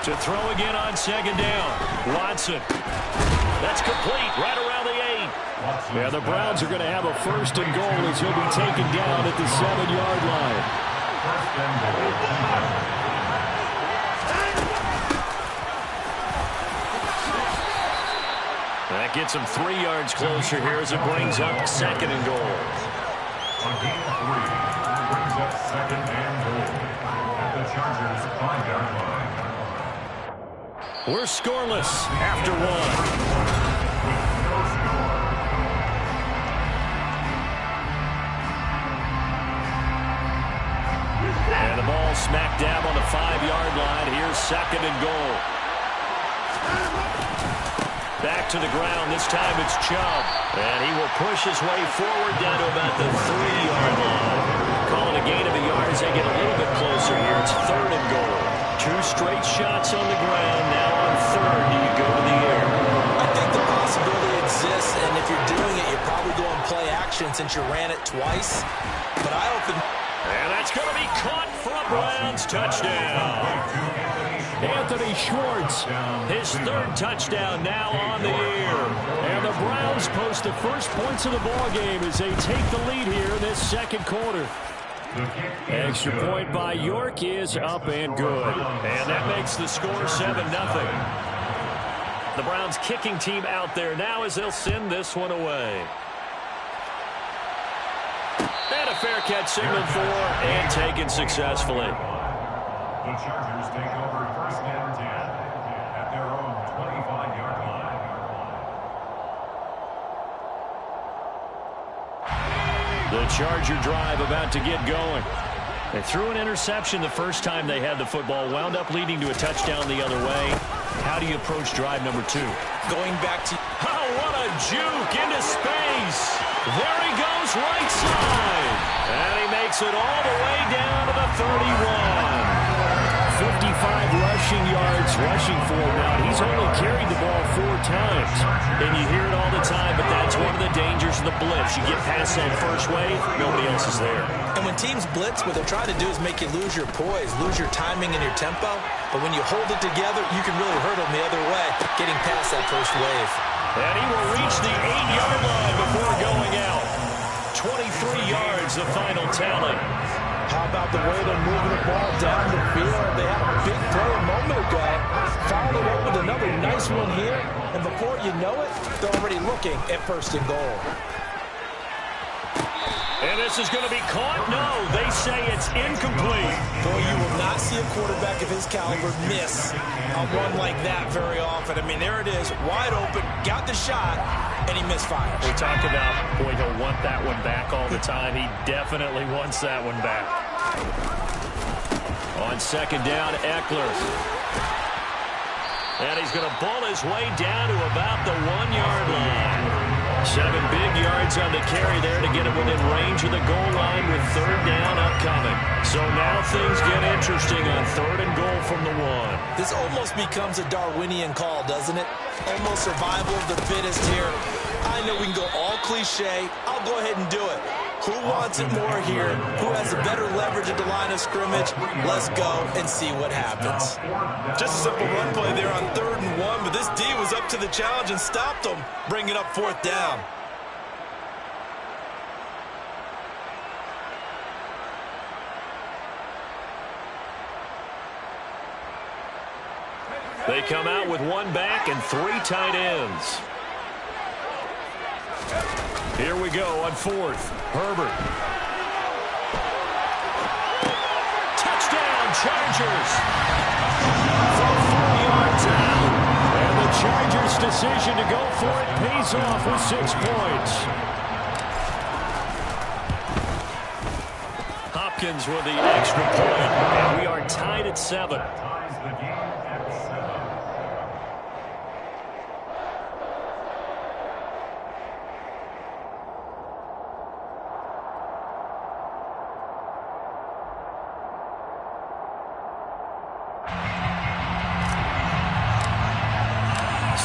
To throw again on second down. Watson. That's complete right around the 8. Yeah, the Browns are going to have a first and goal as he'll be taken down at the 7-yard line. That gets him 3 yards closer here as it brings up second and goal. On gain of 3, brings up second and goal at the Chargers' 5-yard line. We're scoreless after 1. And the ball smack dab on the 5-yard line. Here's second and goal. Back to the ground. This time it's Chubb. And he will push his way forward down to about the 3-yard line. Calling a gain of a yard as they get a little bit closer here. It's third and goal. 2 straight shots on the ground. Now on third, do you go to the air? I think the possibility exists, and if you're doing it, you're probably going play action since you ran it twice. But I open. And that's going to be caught for a Browns touchdown. Anthony Schwartz, his 3rd touchdown now on the year. And the Browns post the first points of the ballgame as they take the lead here in this second quarter. Extra point by York is up and good. And that makes the score 7-0. The Browns kicking team out there now as they'll send this one away. And a fair catch signaled for and taken successfully. The Chargers take over first and 10 at their own 25-yard line. The Charger drive about to get going. They threw an interception the first time they had the football, wound up leading to a touchdown the other way. How do you approach drive number 2? Going back to. Oh, what a juke into space. There he goes right side. And he makes it all the way down to the 31. 55 rushing yards rushing for him now. He's only carried the ball 4 times. And you hear it all the time, but that's one of the dangers of the blitz. You get past that first wave, nobody else is there. And when teams blitz, what they're trying to do is make you lose your poise, lose your timing and your tempo. But when you hold it together, you can really hurt them the other way, getting past that first wave. And he will reach the 8-yard line before going out. 23 yards, the final tally. How about the way they're moving the ball down the field? They had a big play a moment ago. Followed it up with another nice one here. And before you know it, they're already looking at first and goal. And this is going to be caught? No, they say it's incomplete. Boy, you will not see a quarterback of his caliber miss a run like that very often. I mean, there it is, wide open, got the shot, and he misfires. We talked about, boy, he'll want that one back all the time. He definitely wants that one back. On second down, Eckler. And he's going to bull his way down to about the 1-yard line. 7 big yards on the carry there to get it within range of the goal line with third down upcoming. So now things get interesting on third and goal from the 1. This almost becomes a Darwinian call, doesn't it? Almost survival of the fittest here. I know we can go all cliche. I'll go ahead and do it. Who wants it more here? Who has the better leverage at the line of scrimmage? Let's go and see what happens. Just a simple run play there on third and 1, but this D was up to the challenge and stopped them, bringing up fourth down. They come out with 1 back and 3 tight ends. Here we go on 4th. Herbert. Touchdown, Chargers. From 4 yards out. And the Chargers' decision to go for it pays off with 6 points. Hopkins with the extra point. And we are tied at 7.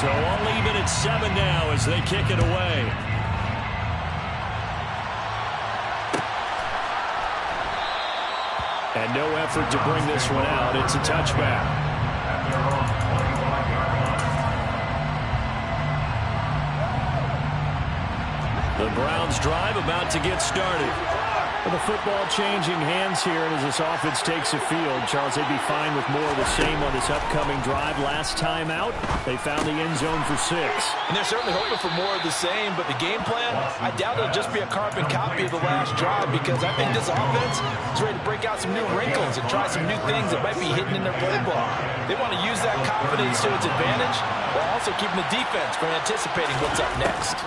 So all even at 7 now as they kick it away. And no effort to bring this one out. It's a touchback. The Browns drive about to get started. With the football changing hands here, and as this offense takes the field, Charles, they'd be fine with more of the same on this upcoming drive. Last time out, they found the end zone for 6. And they're certainly hoping for more of the same, but the game plan, I doubt it'll just be a carbon copy of the last drive, because I think this offense is ready to break out some new wrinkles and try some new things that might be hidden in their playbook. They want to use that confidence to its advantage, while also keeping the defense from anticipating what's up next.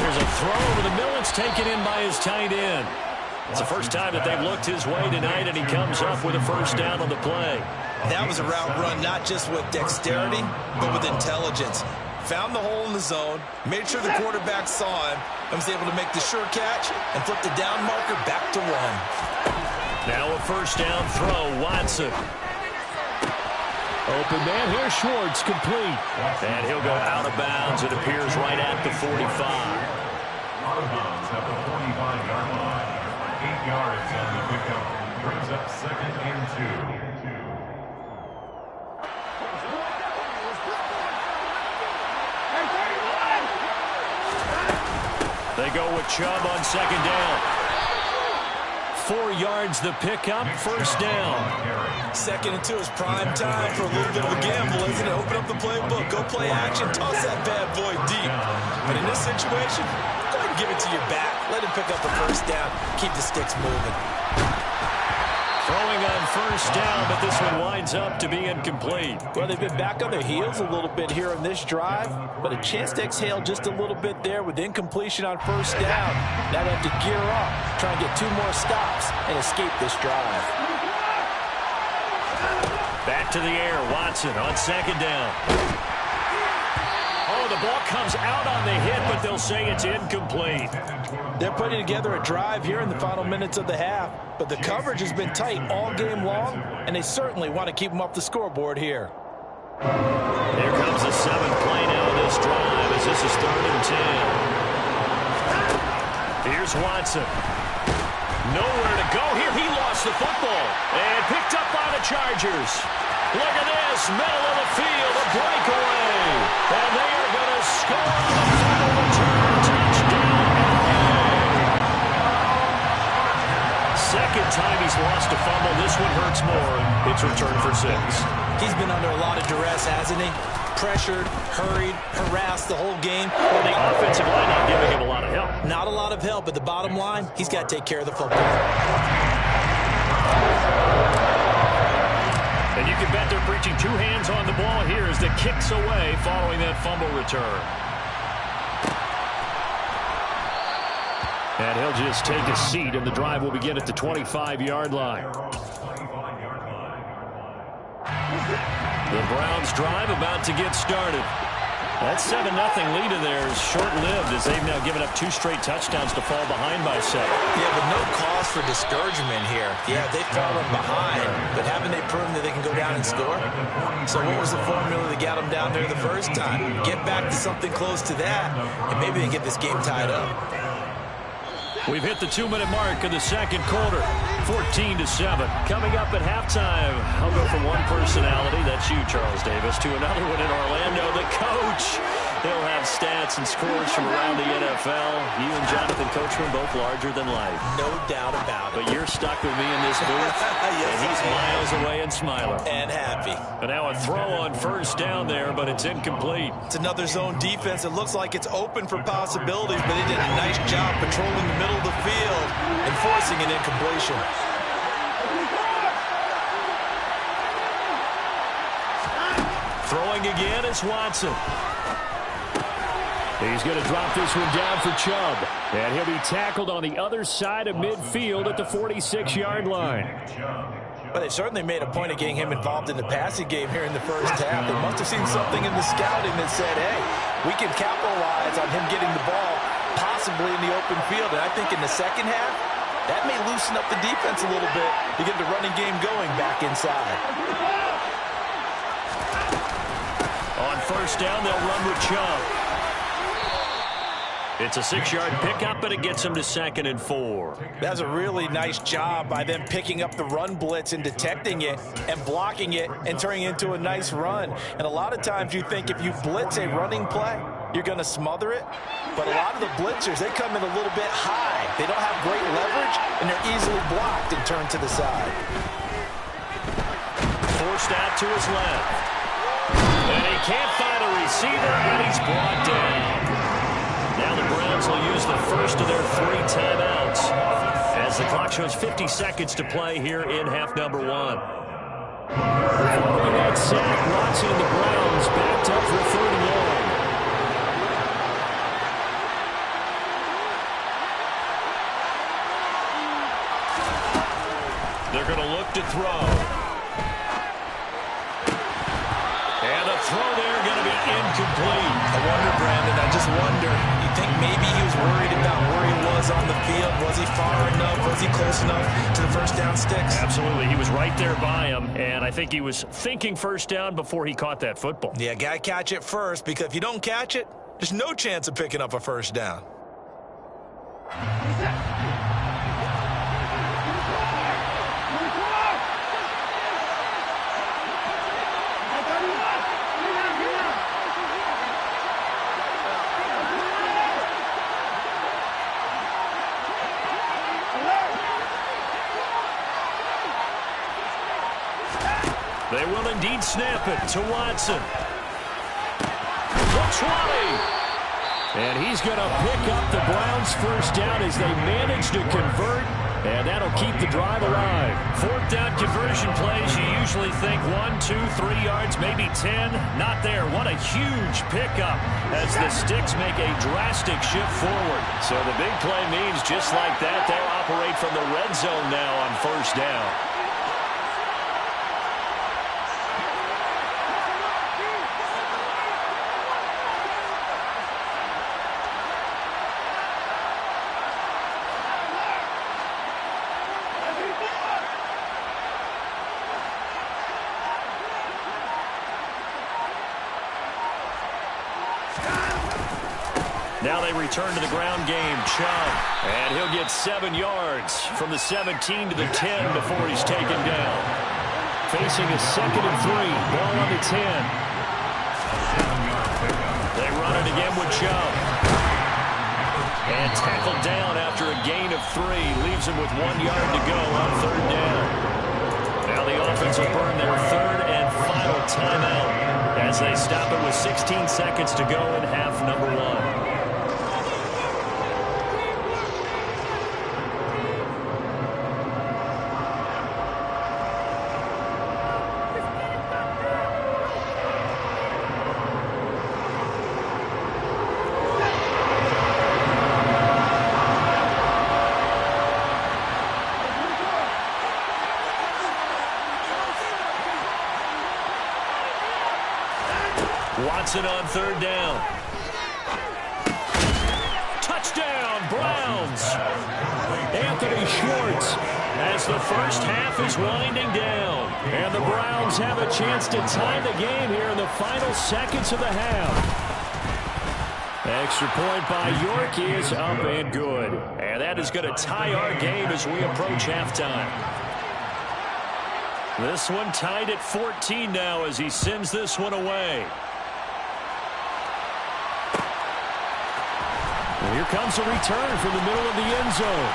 There's a throw over the middle. It's taken in by his tight end. It's the first time that they've looked his way tonight, and he comes up with a first down on the play. That was a route run not just with dexterity, but with intelligence. Found the hole in the zone, made sure the quarterback saw him, and was able to make the sure catch and flip the down marker back to 1. Now a first down throw, Watson. Open man here, Schwartz, complete. And he'll go out of bounds. It appears right at the 45. Out of bounds at the 45-yard line. 8 yards on the pickup. Brings up 2nd and 2. They go with Chubb on 2nd down. 4 yards the pickup, first down. 2nd and 2 is prime time for a little bit of a gamble, isn't it? Open up the playbook, go play action, toss that bad boy deep. But in this situation, go ahead and give it to your back. Let him pick up the first down, keep the sticks moving. Throwing on first down, but this one winds up to be incomplete. Well, they've been back on their heels a little bit here on this drive, but a chance to exhale just a little bit there with incompletion on first down. Now they have to gear up, try and get 2 more stops and escape this drive. Back to the air, Watson on 2nd down. Oh, the ball comes out on the hit, but they'll say it's incomplete. They're putting together a drive here in the final minutes of the half, but the coverage has been tight all game long, and they certainly want to keep them up the scoreboard here. Here comes the 7th play now of this drive as this is 3rd and 10. Here's Watson. Nowhere to go here. He lost the football and picked up by the Chargers. Look at this, middle of the field, a breakaway. And they are going to score on the final return. Touchdown. Second time he's lost a fumble. This one hurts more. It's returned for 6. He's been under a lot of duress, hasn't he? Pressured, hurried, harassed the whole game. Well, the offensive line not giving him a lot of help. Not a lot of help, but the bottom line, he's got to take care of the football. And you can bet they're preaching 2 hands on the ball here as the kicks away following that fumble return. And he'll just take a seat, and the drive will begin at the 25-yard line. The Browns drive about to get started. That 7-0 lead of theirs is short-lived as they've now given up 2 straight touchdowns to fall behind by 7. Yeah, but no cause for discouragement here. Yeah, they've fallen behind, but haven't they proven that they can go down and score? So what was the formula that got them down there the first time? Get back to something close to that, and maybe they can get this game tied up. We've hit the 2-minute mark of the second quarter. 14-7. Coming up at halftime, I'll go from one personality, that's you, Charles Davis, to another one in Orlando, the coach. He'll have stats and scores from around the NFL. You and Jonathan Coachman both larger than life. No doubt about it. But you're stuck with me in this booth, yes, and he's miles away and smiling. And happy. And now a throw on first down there, but it's incomplete. It's another zone defense. It looks like it's open for possibilities, but they did a nice job patrolling the middle of the field and forcing an incompletion. Throwing again is Watson. He's going to drop this one down for Chubb. And he'll be tackled on the other side of midfield at the 46-yard line. But they certainly made a point of getting him involved in the passing game here in the first half. They must have seen something in the scouting that said, hey, we can capitalize on him getting the ball possibly in the open field. And I think in the second half, that may loosen up the defense a little bit to get the running game going back inside. On first down, they'll run with Chubb. It's a 6-yard pickup, and it gets him to 2nd and 4. That's a really nice job by them picking up the run blitz and detecting it and blocking it and turning it into a nice run. And a lot of times you think if you blitz a running play, you're going to smother it. But a lot of the blitzers, they come in a little bit high. They don't have great leverage, and they're easily blocked and turned to the side. Forced out to his left. And he can't find a receiver, and he's brought down. Now the Browns will use the first of their 3 timeouts as the clock shows 50 seconds to play here in half number 1. Following that sack, Watson and the Browns backed up for 3rd and long. They're going to look to throw. And the throw there going to be incomplete. I wonder, Brandon, I just wonder, you think maybe he was worried about where he was on the field? Was he far enough? Was he close enough to the first down sticks? Absolutely. He was right there by him, and I think he was thinking first down before he caught that football. Yeah, got to catch it first, because if you don't catch it, there's no chance of picking up a first down. They will indeed snap it to Watson. The 20. And he's going to pick up the Browns' first down as they manage to convert, and that'll keep the drive alive. 4th down conversion plays, you usually think 1, 2, 3 yards, maybe 10. Not there. What a huge pickup as the sticks make a drastic shift forward. So the big play means just like that, they'll operate from the red zone now on first down. Now they return to the ground game. Chubb. And he'll get 7 yards from the 17 to the 10 before he's taken down. Facing a 2nd and 3. Ball on the 10. They run it again with Chubb. And tackled down after a gain of 3. Leaves him with 1 yard to go on 3rd down. Now the offense will burn their 3rd and final timeout as they stop it with 16 seconds to go in half number 1. Watson on 3rd down. Touchdown, Browns. Anthony Schwartz as the first half is winding down. And the Browns have a chance to tie the game here in the final seconds of the half. Extra point by York is up and good. And that is going to tie our game as we approach halftime. This one tied at 14 now as he sends this one away. Here comes a return from the middle of the end zone.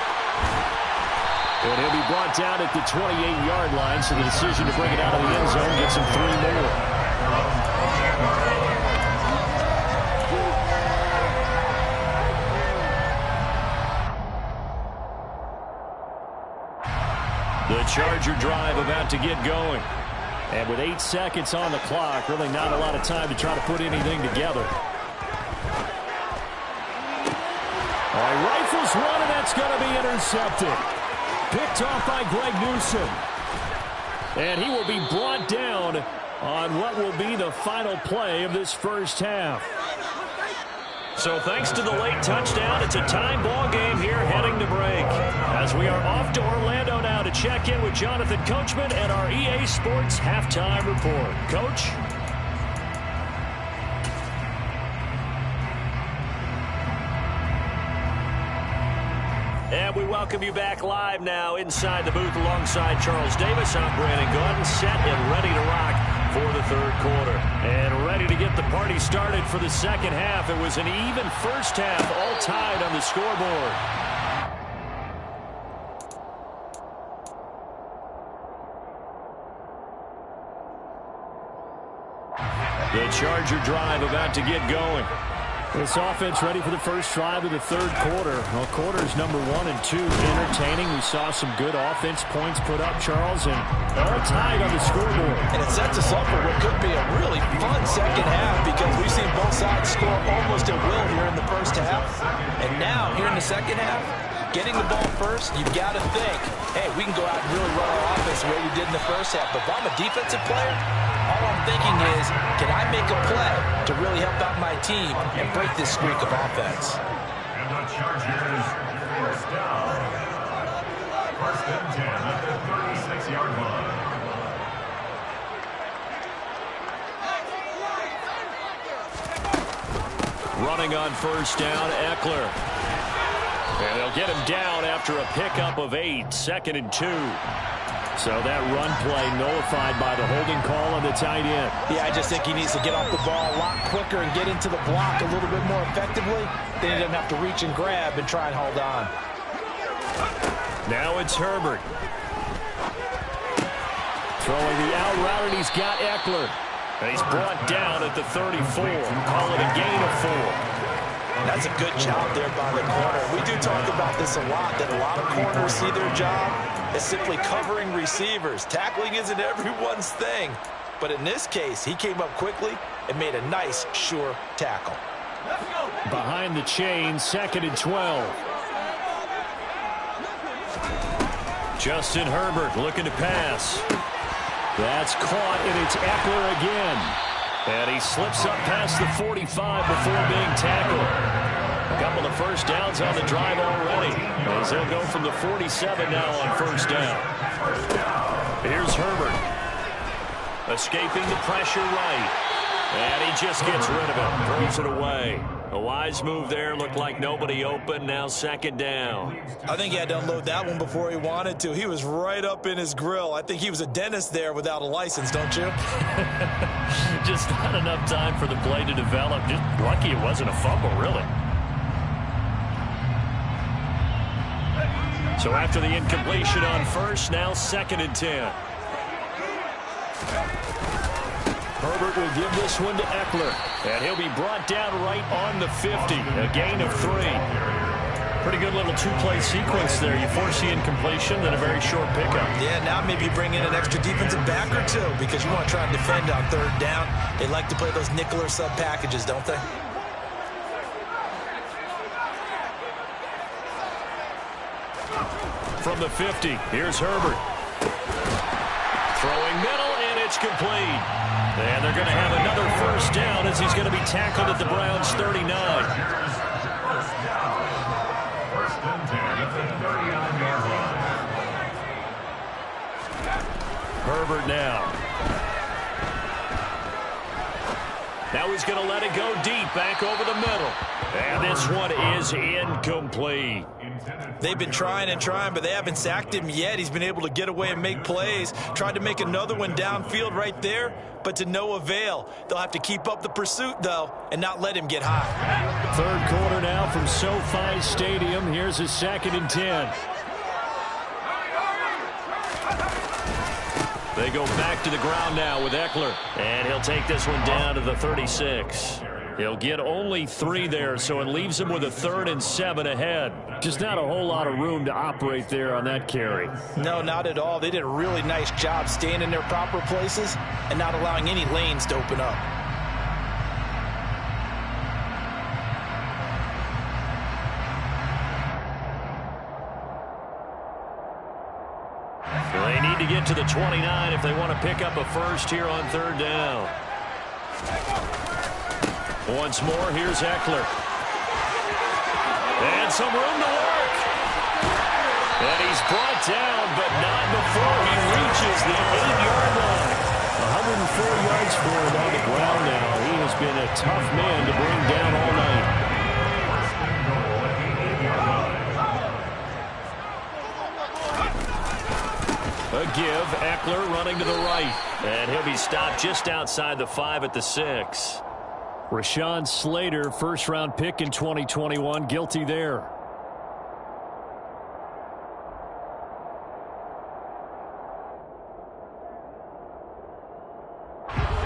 And he'll be brought down at the 28-yard line, so the decision to bring it out of the end zone gets him 3 more. The Charger drive about to get going. And with 8 seconds on the clock, really not a lot of time to try to put anything together. All right, rifles one, and that's going to be intercepted. Picked off by Greg Newsom. And he will be brought down on what will be the final play of this first half. So thanks to the late touchdown, it's a time ball game here heading to break. As we are off to Orlando now to check in with Jonathan Coachman and our EA Sports Halftime Report. Coach? And we welcome you back live now inside the booth alongside Charles Davis. I'm Brandon Gordon, set and ready to rock for the third quarter. And ready to get the party started for the second half. It was an even first half, all tied on the scoreboard. The Charger drive about to get going. This offense ready for the first drive of the third quarter. Well, quarters number 1 and 2 entertaining. We saw some good offense points put up, Charles, and all tied on the scoreboard. And it sets us up for what could be a really fun second half because we've seen both sides score almost at will here in the first half. And now, here in the second half, getting the ball first, you've got to think, hey, we can go out and really run our offense the way we did in the first half. But if I'm a defensive player, all I'm thinking is, can I make a play to really help out my team and break this streak of offense? And the Chargers first down. First and 10 at the 36-yard line. Running on first down, Eckler. And they'll get him down after a pickup of 8, 2nd and 2. So that run play nullified by the holding call on the tight end. Yeah, I just think he needs to get off the ball a lot quicker and get into the block a little bit more effectively. Then he doesn't have to reach and grab and try and hold on. Now it's Herbert. Throwing the out route, and he's got Eckler. And he's brought down at the 34. Call it a gain of 4. That's a good job there by the corner. We do talk about this a lot, that a lot of corners see their job as simply covering receivers. Tackling isn't everyone's thing. But in this case, he came up quickly and made a nice, sure tackle. Behind the chain, 2nd and 12. Justin Herbert looking to pass. That's caught, and it's Eckler again. And he slips up past the 45 before being tackled. A couple of first downs on the drive already, as he'll go from the 47 now on first down. Here's Herbert. Escaping the pressure right. And he just gets rid of it. Throws it away. A wise move there. Looked like nobody open. Now 2nd down. I think he had to unload that one before he wanted to. He was right up in his grill. I think he was a dentist there without a license, don't you? Just not enough time for the play to develop. Just lucky it wasn't a fumble, really. So after the incompletion on first, now 2nd and 10. Herbert will give this one to Eckler. And he'll be brought down right on the 50. A gain of 3. Pretty good little two-play sequence there. You force the incompletion, then a very short pickup. Yeah, now maybe bring in an extra defensive back or two because you want to try and defend on third down. They like to play those nickel or sub packages, don't they? From the 50, here's Herbert. Throwing middle, and it's complete. And they're going to have another first down as he's going to be tackled at the Browns' 39. First down. First and 10 at the 39-yard line. Herbert now. Now he's going to let it go deep, back over the middle. And this one is incomplete. They've been trying and trying, but they haven't sacked him yet. He's been able to get away and make plays. Tried to make another one downfield right there, but to no avail. They'll have to keep up the pursuit, though, and not let him get high. Third quarter now from SoFi Stadium. Here's his 2nd and 10. They go back to the ground now with Eckler. And he'll take this one down to the 36. He'll get only 3 there, so it leaves him with a 3rd and 7 ahead. Just not a whole lot of room to operate there on that carry. No, not at all. They did a really nice job staying in their proper places and not allowing any lanes to open up. They need to get to the 29 if they want to pick up a first here on third down. Once more, here's Eckler. And some room to work. And he's brought down, but not before he reaches the 8-yard line. 104 yards for him on the ground now. He has been a tough man to bring down all night. give. Eckler running to the right. And he'll be stopped just outside the 5 at the 6. Rashawn Slater, first-round pick in 2021, guilty there.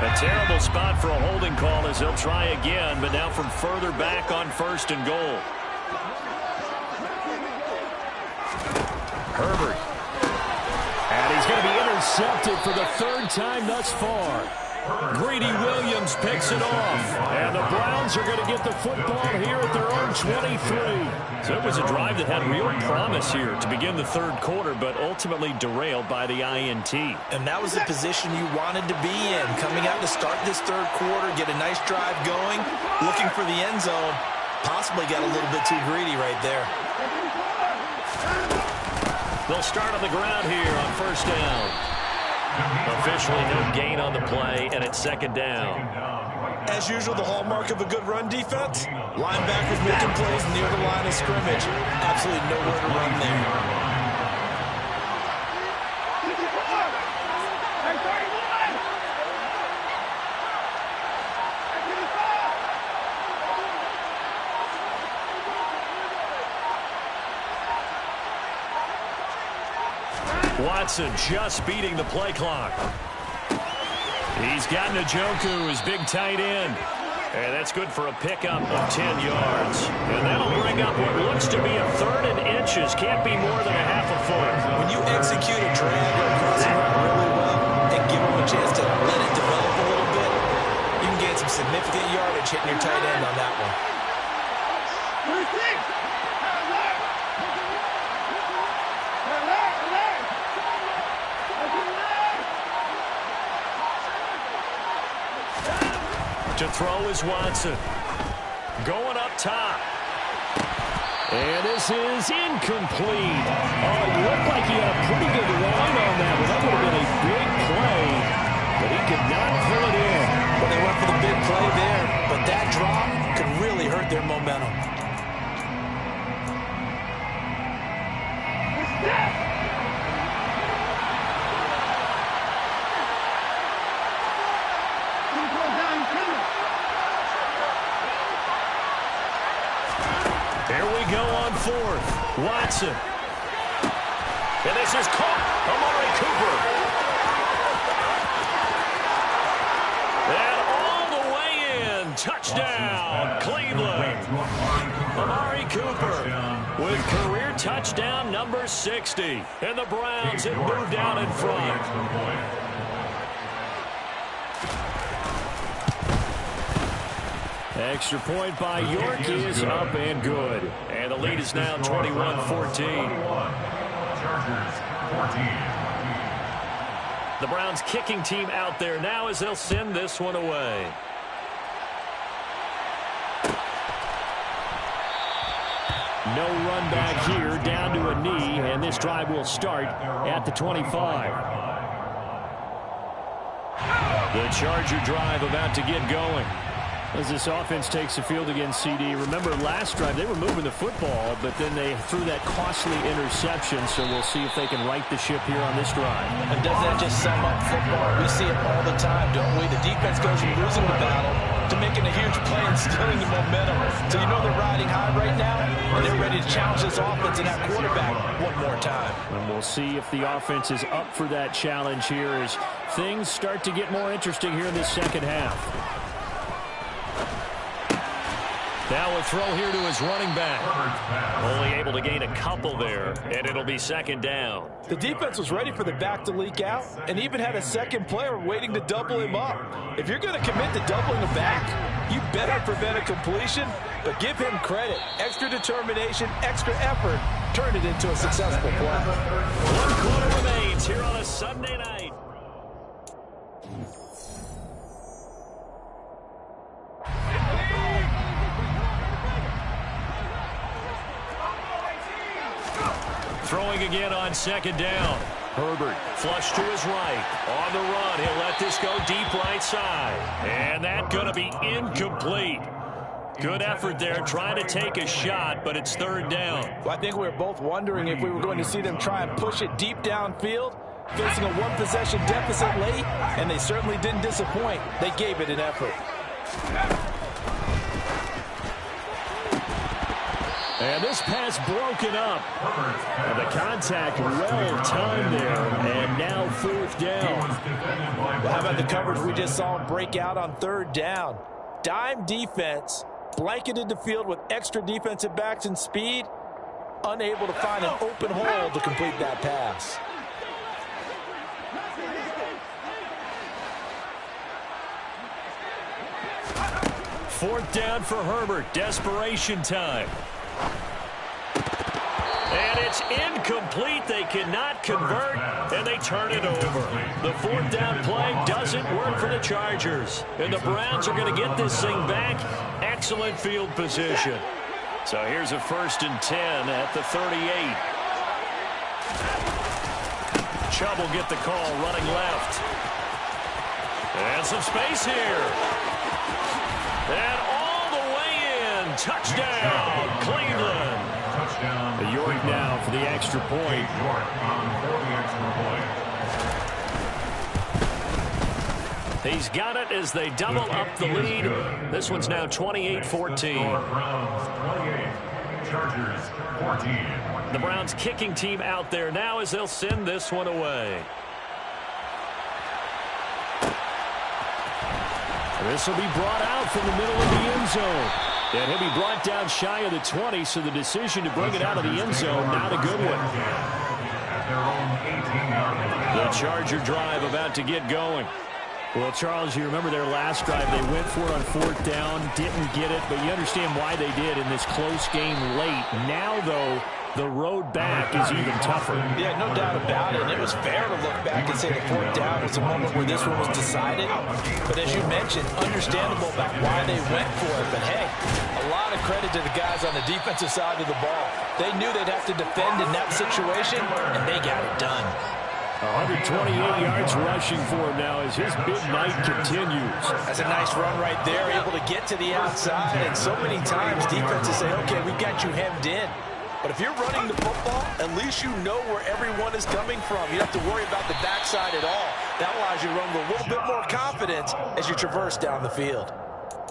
A terrible spot for a holding call as he'll try again, but now from further back on 1st and goal. Herbert. And he's going to be intercepted for the 3rd time thus far. Greedy Williams picks it off. And the Browns are going to get the football here at their own 23. So it was a drive that had real promise here to begin the 3rd quarter, but ultimately derailed by the INT. And that was the position you wanted to be in. Coming out to start this 3rd quarter, get a nice drive going, looking for the end zone. Possibly got a little bit too greedy right there. They'll start on the ground here on 1st down. Officially no gain on the play, and it's 2nd down. As usual, the hallmark of a good run defense, linebackers making plays near the line of scrimmage. Absolutely nowhere to run there. Watson just beating the play clock. He's got Njoku, his big tight end. And that's good for a pickup of 10 yards. And that'll bring up what looks to be a 3rd and inches. Can't be more than a half a foot. When you execute a drag or a crossing route really well and give them a chance to let it develop a little bit, you can get some significant yardage hitting your tight end on that one. To throw is Watson. Going up top. And this is incomplete. Oh, it looked like he had a pretty good line on that, but that would have been a big play. But he could not pull it in. Well, they went for the big play there, but that drop could really hurt their momentum. Here we go on 4th. Watson. And this is caught. Amari Cooper. And all the way in. Touchdown, Cleveland. Amari Cooper with career touchdown number 60. And the Browns have moved out in front. Extra point by York is up and good. And the lead is now 21-14. The Browns kicking team out there now as they'll send this one away. No run back here, down to a knee, and this drive will start at the 25. The Charger drive about to get going. As this offense takes the field against CD, remember last drive they were moving the football, but then they threw that costly interception, so we'll see if they can right the ship here on this drive. And doesn't that just sum up football? We see it all the time, don't we? The defense goes from losing the battle to making a huge play and stealing the momentum. So you know they're riding high right now, and they're ready to challenge this offense and that quarterback one more time. And we'll see if the offense is up for that challenge here as things start to get more interesting here in this 2nd half. Now a throw here to his running back. Only able to gain a couple there, and it'll be 2nd down. The defense was ready for the back to leak out and even had a second player waiting to double him up. If you're going to commit to doubling a back, you better prevent a completion, but give him credit. Extra determination, extra effort, turned it into a successful play. 1 quarter remains here on a Sunday night. Throwing again on 2nd down. Herbert flush to his right. On the run, he'll let this go deep right side. And that's going to be incomplete. Good effort there, trying to take a shot, but it's 3rd down. Well, I think we were both wondering if we were going to see them try and push it deep downfield. Facing a one-possession deficit late, and they certainly didn't disappoint. They gave it an effort. And this pass broken up. And the contact well timed there, and now 4th down. Well, how about the coverage we just saw him break out on 3rd down? Dime defense, blanketed the field with extra defensive backs and speed, unable to find an open hole to complete that pass. Fourth down for Herbert. Desperation time. And it's incomplete. They cannot convert, and they turn it over. The 4th down play doesn't work for the Chargers. And the Browns are going to get this thing back. Excellent field position. So here's a 1st and 10 at the 38. Chubb will get the call running left. And some space here. And all the way in. Touchdown, Cleveland. Touchdown. York now for the extra point. York for the extra point. He's got it as they double up the lead. This one's now 28-14. Browns 28, Chargers 14. The Browns kicking team out there now as they'll send this one away. This will be brought out from the middle of the end zone. And he'll be brought down shy of the 20, so the decision to bring it out of the end zone, not a good one. The Charger drive about to get going. Well, Charles, you remember their last drive. They went for it on 4th down, didn't get it, but you understand why they did in this close game late. Now, though, the road back is even tougher. Yeah, no doubt about it. And it was fair to look back and say the 4th down was a moment where this one was decided. But as you mentioned, understandable about why they went for it. But, hey, a lot of credit to the guys on the defensive side of the ball. They knew they'd have to defend in that situation, and they got it done. 128 yards rushing for him now as his big night continues. That's a nice run right there, able to get to the outside. And so many times defenses say, okay, we got you hemmed in. But if you're running the football, at least you know where everyone is coming from. You don't have to worry about the backside at all. That allows you to run with a little bit more confidence as you traverse down the field.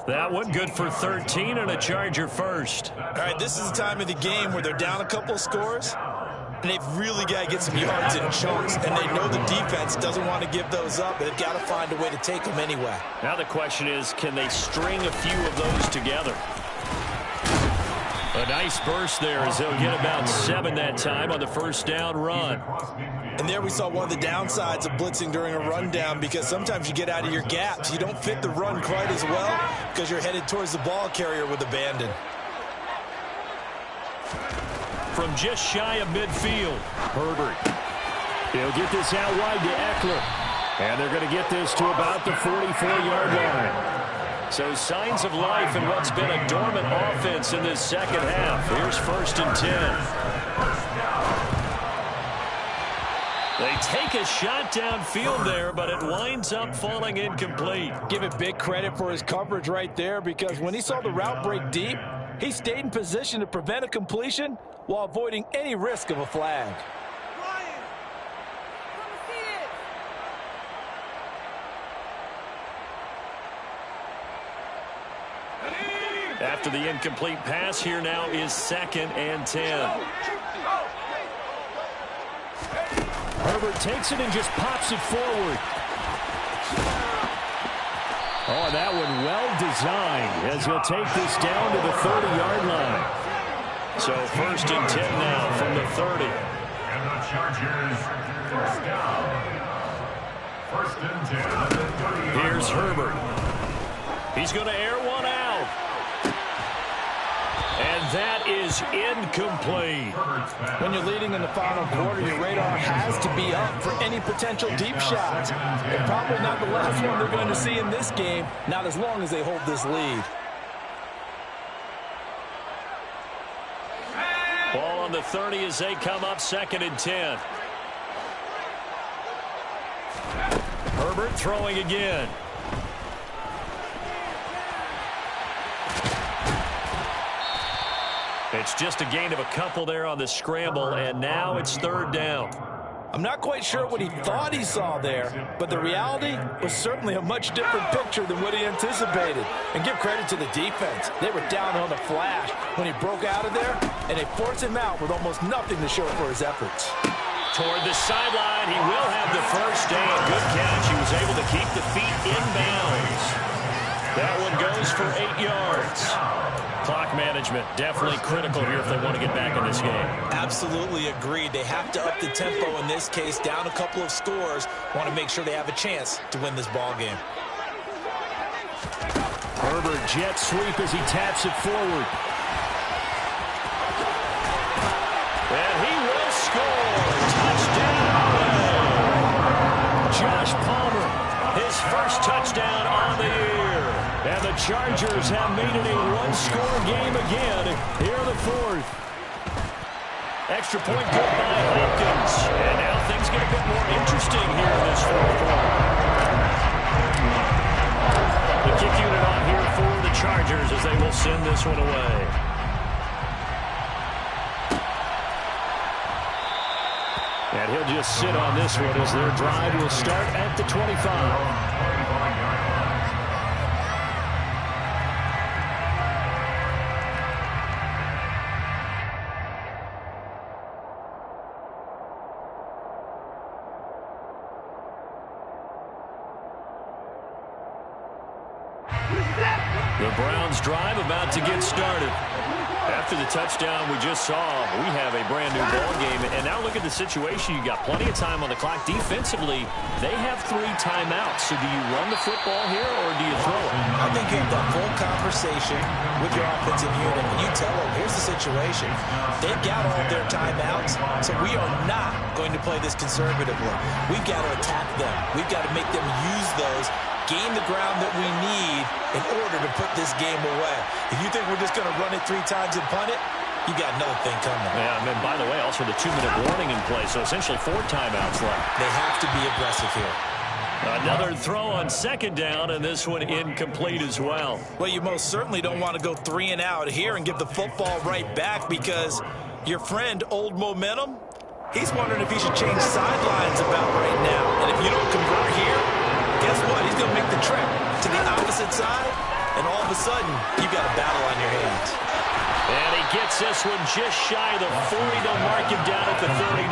That one good for 13 and a Charger first. All right, this is the time of the game where they're down a couple of scores, and they've really got to get some yards in chunks, and they know the defense doesn't want to give those up, but they've got to find a way to take them anyway. Now the question is, can they string a few of those together? A nice burst there as they'll get about 7 that time on the 1st down run. And there we saw one of the downsides of blitzing during a rundown, because sometimes you get out of your gaps. You don't fit the run quite as well because you're headed towards the ball carrier with abandon. From just shy of midfield, Herbert. He'll get this out wide to Eckler. And they're going to get this to about the 44-yard line. So signs of life in what's been a dormant offense in this second half. Here's 1st and 10. They take a shot downfield there, but it winds up falling incomplete. Give it big credit for his coverage right there, because when he saw the route break deep, he stayed in position to prevent a completion while avoiding any risk of a flag. After the incomplete pass, here now is 2nd and 10. Herbert takes it and just pops it forward. Oh, that one well designed as he'll take this down to the 30-yard line. So 1st and 10 now from the 30. And the Chargers first down. 1st and 10 at the 30. Here's Herbert. He's going to air one out. And that is incomplete. When you're leading in the final quarter, your radar has to be up for any potential deep shots. And probably not the last one they're going to see in this game, not as long as they hold this lead. Ball on the 30 as they come up 2nd and 10. Herbert throwing again. It's just a gain of a couple there on the scramble, and now it's 3rd down. I'm not quite sure what he thought he saw there, but the reality was certainly a much different picture than what he anticipated. And give credit to the defense. They were down on the flash when he broke out of there, and they forced him out with almost nothing to show for his efforts. Toward the sideline, he will have the first down. Good catch. He was able to keep the feet in bounds. That one goes for 8 yards. Clock management definitely critical here if they want to get back in this game. Absolutely agreed. They have to up the tempo in this case, down a couple of scores. Want to make sure they have a chance to win this ball game. Herbert jet sweep as he taps it forward. And he will score. Touchdown. Josh Palmer, his first touchdown on the year. And the Chargers have made it a one-score game again here in the fourth. Extra point good by Hopkins. And now things get a bit more interesting here in this fourth quarter. The kick unit on here for the Chargers as they will send this one away. And he'll just sit on this one as their drive will start at the 25. The Browns drive about to get started. After the touchdown we just saw, we have a brand new ball game. And now look at the situation. You got plenty of time on the clock. Defensively, they have 3 timeouts. So do you run the football here or do you throw it? I think you have that full conversation with your offensive unit. And you tell them, here's the situation. They've got all their timeouts, so we are not going to play this conservatively. We've got to attack them. We've got to make them use those, gain the ground that we need in order to put this game away. If you think we're just going to run it 3 times and punt it, you got another thing coming. Yeah, and by the way, also the 2-minute warning in play, so essentially 4 timeouts left. They have to be aggressive here. Another throw on second down, and this one incomplete as well. Well, you most certainly don't want to go 3 and out here and give the football right back because your friend, Old Momentum, he's wondering if he should change sidelines about right now. And if you don't convert here, guess what? He's going to make the trip to the opposite side, and all of a sudden, you've got a battle on your hands. And he gets this one just shy of the 40. They'll mark him down at the 39.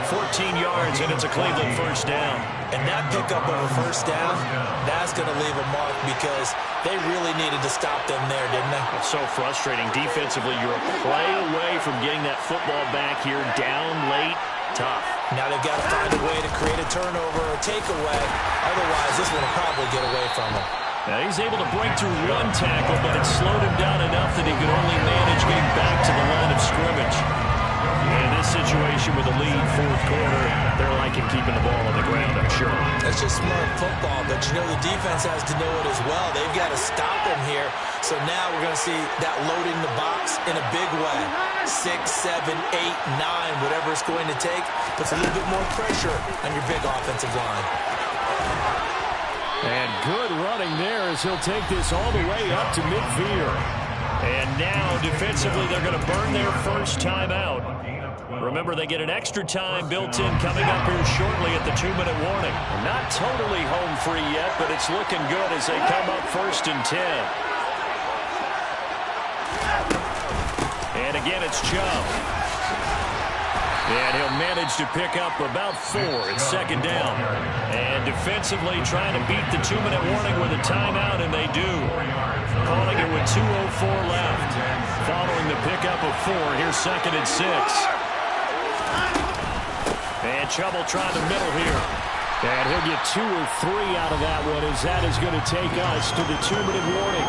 14 yards, and it's a Cleveland first down. And that pickup of a first down, that's going to leave a mark because they really needed to stop them there, didn't they? It's so frustrating. Defensively, you're a play away from getting that football back here, down late, tough. Now they've got to find a way to create a turnover or a takeaway. Otherwise, this one will probably get away from them. Now he's able to break through 1 tackle, but it slowed him down enough that he could only manage getting back to the line of scrimmage. In this situation with the lead, fourth quarter, they're liking keeping the ball on the ground, I'm sure. That's just smart football, but you know the defense has to know it as well. They've got to stop them here. So now we're going to see that loading the box in a big way. 6, 7, 8, 9, whatever it's going to take, puts a little bit more pressure on your big offensive line. And good running there as he'll take this all the way up to midfield. And now, defensively, they're going to burn their first timeout. Remember, they get an extra time built in coming up here shortly at the 2-minute warning. Not totally home free yet, but it's looking good as they come up 1st and 10. And again, it's Chubb. And he'll manage to pick up about 4. It's 2nd down. And defensively trying to beat the 2-minute warning with a timeout, and they do. Calling it with 2:04 left. Following the pickup of 4, here's 2nd and 6. And Chubb will try the middle here. And he'll get 2 or 3 out of that one as that is going to take us to the 2-minute warning.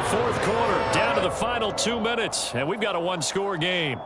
Fourth quarter, down to the final 2 minutes, and we've got a 1-score game.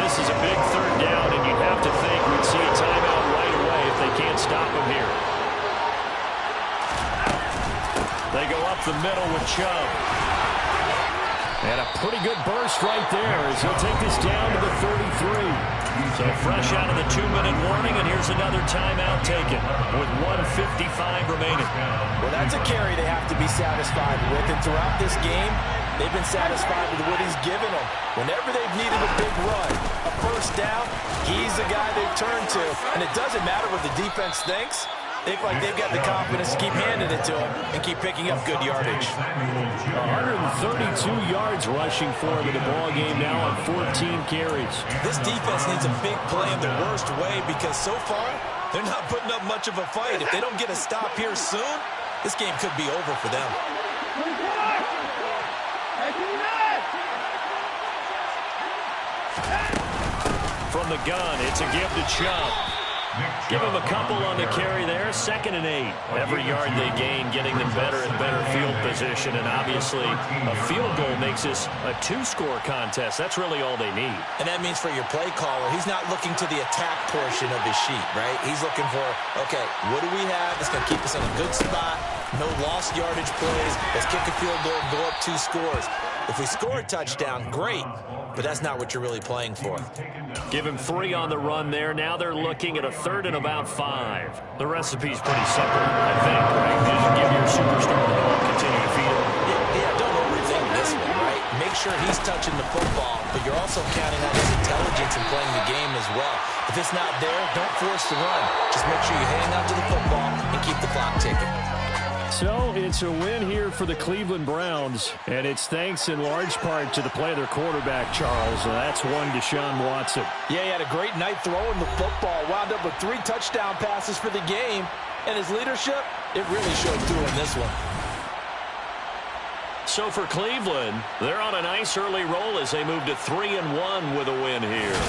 This is a big 3rd down, and you'd have to think we'd see a timeout right away if they can't stop him here. They go up the middle with Chubb. And a pretty good burst right there as he'll take this down to the 33. So fresh out of the 2-minute warning, and here's another timeout taken with 1:55 remaining. Well, that's a carry they have to be satisfied with, and throughout this game, they've been satisfied with what he's given them. Whenever they've needed a big run, a first down, he's the guy they've turned to. And it doesn't matter what the defense thinks. They feel like they've got the confidence to keep handing it to him and keep picking up good yardage. 132 yards rushing for him in the ball game now on 14 carries. This defense needs a big play in the worst way because so far, they're not putting up much of a fight. If they don't get a stop here soon, this game could be over for them. From the gun, it's a give to Chubb. Give him a couple on the carry there. 2nd and 8. Every yard they gain, getting them better and better field position. And obviously, a field goal makes this a 2-score contest. That's really all they need. And that means for your play caller, he's not looking to the attack portion of his sheet, right? He's looking for, okay, what do we have that's going to keep us in a good spot? No lost yardage plays. Let's kick a field goal and go up 2 scores. If we score a touchdown, great. But that's not what you're really playing for. Give him 3 on the run there. Now they're looking at a 3rd and about 5. The recipe's pretty simple, I think, right? Just give your superstar the ball, continue to feed him. Yeah, don't overthink this one, right? Make sure he's touching the football, but you're also counting on his intelligence in playing the game as well. If it's not there, don't force the run. Just make sure you hang on to the football and keep the clock ticking. So it's a win here for the Cleveland Browns, and it's thanks in large part to the play of their quarterback, Charles. And that's one Deshaun Watson. Yeah, he had a great night throwing the football. Wound up with 3 touchdown passes for the game. And his leadership, it really showed through in this one. So for Cleveland, they're on a nice early roll as they move to 3-1 with a win here.